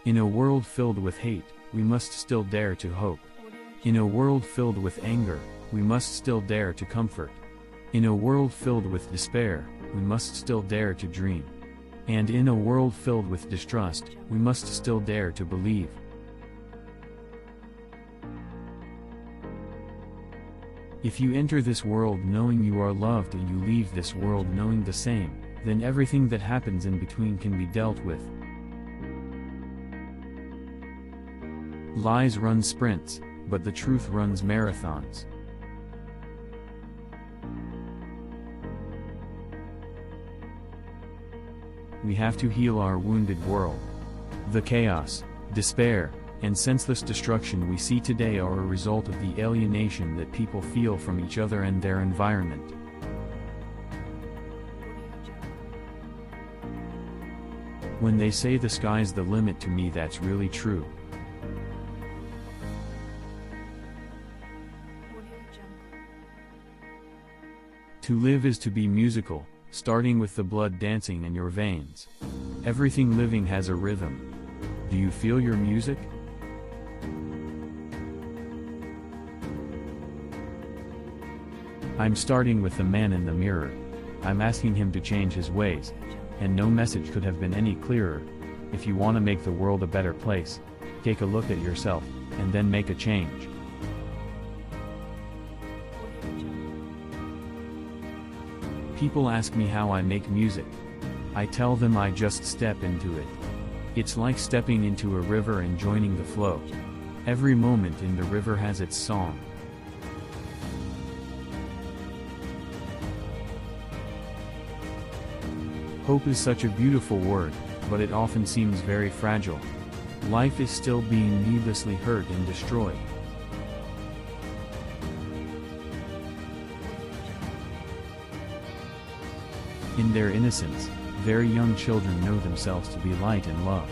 In a world filled with hate, we must still dare to hope. In a world filled with anger, we must still dare to comfort. In a world filled with despair, we must still dare to dream. And in a world filled with distrust, we must still dare to believe. If you enter this world knowing you are loved and you leave this world knowing the same, then everything that happens in between can be dealt with. Lies run sprints, but the truth runs marathons. We have to heal our wounded world. The chaos, despair, and senseless destruction we see today are a result of the alienation that people feel from each other and their environment. When they say the sky's the limit, to me that's really true. To live is to be musical, starting with the blood dancing in your veins. Everything living has a rhythm. Do you feel your music? I'm starting with the man in the mirror. I'm asking him to change his ways. And no message could have been any clearer. If you want to make the world a better place, take a look at yourself, and then make a change. People ask me how I make music. I tell them I just step into it. It's like stepping into a river and joining the flow. Every moment in the river has its song. Hope is such a beautiful word, but it often seems very fragile. Life is still being needlessly hurt and destroyed. In their innocence, very young children know themselves to be light and love.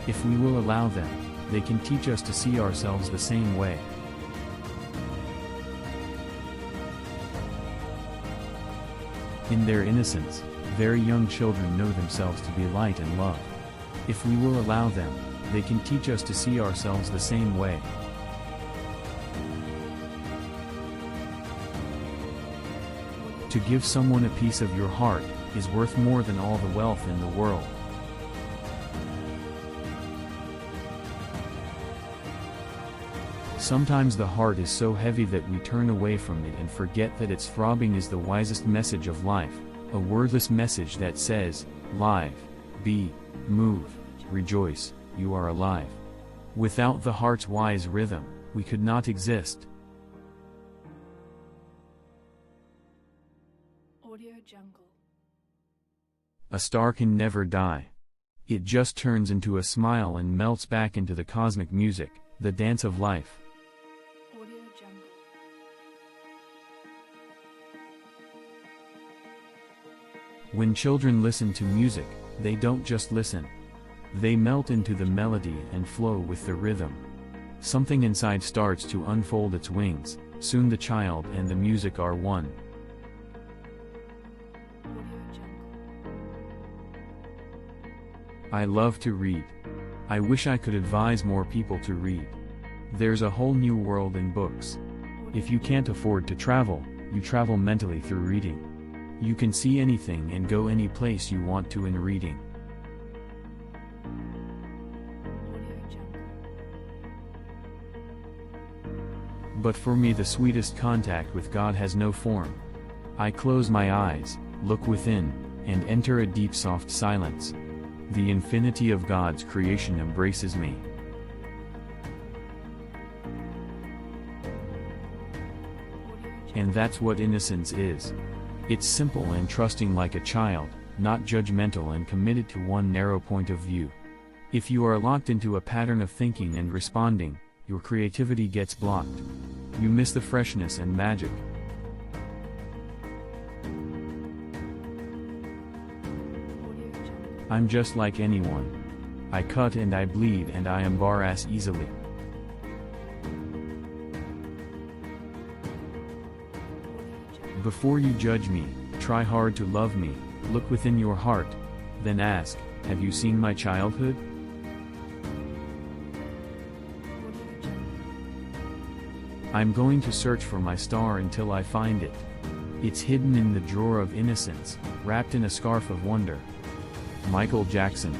If we will allow them, they can teach us to see ourselves the same way. In their innocence, very young children know themselves to be light and love. If we will allow them, they can teach us to see ourselves the same way. To give someone a piece of your heart is worth more than all the wealth in the world. Sometimes the heart is so heavy that we turn away from it and forget that its throbbing is the wisest message of life, a wordless message that says, live, be, move, rejoice, you are alive. Without the heart's wise rhythm, we could not exist. Audio Jungle. A star can never die. It just turns into a smile and melts back into the cosmic music, the dance of life. Audio Jungle. When children listen to music, they don't just listen. They melt into the melody and flow with the rhythm. Something inside starts to unfold its wings, soon the child and the music are one. I love to read. I wish I could advise more people to read. There's a whole new world in books. If you can't afford to travel, you travel mentally through reading. You can see anything and go any place you want to in reading. But for me, the sweetest contact with God has no form. I close my eyes, look within, and enter a deep soft silence. The infinity of God's creation embraces me. And that's what innocence is. It's simple and trusting like a child, not judgmental and committed to one narrow point of view. If you are locked into a pattern of thinking and responding, your creativity gets blocked. You miss the freshness and magic. I'm just like anyone. I cut and I bleed and I embarrass easily. Before you judge me, try hard to love me, look within your heart, then ask, have you seen my childhood? I'm going to search for my star until I find it. It's hidden in the drawer of innocence, wrapped in a scarf of wonder. Michael Jackson.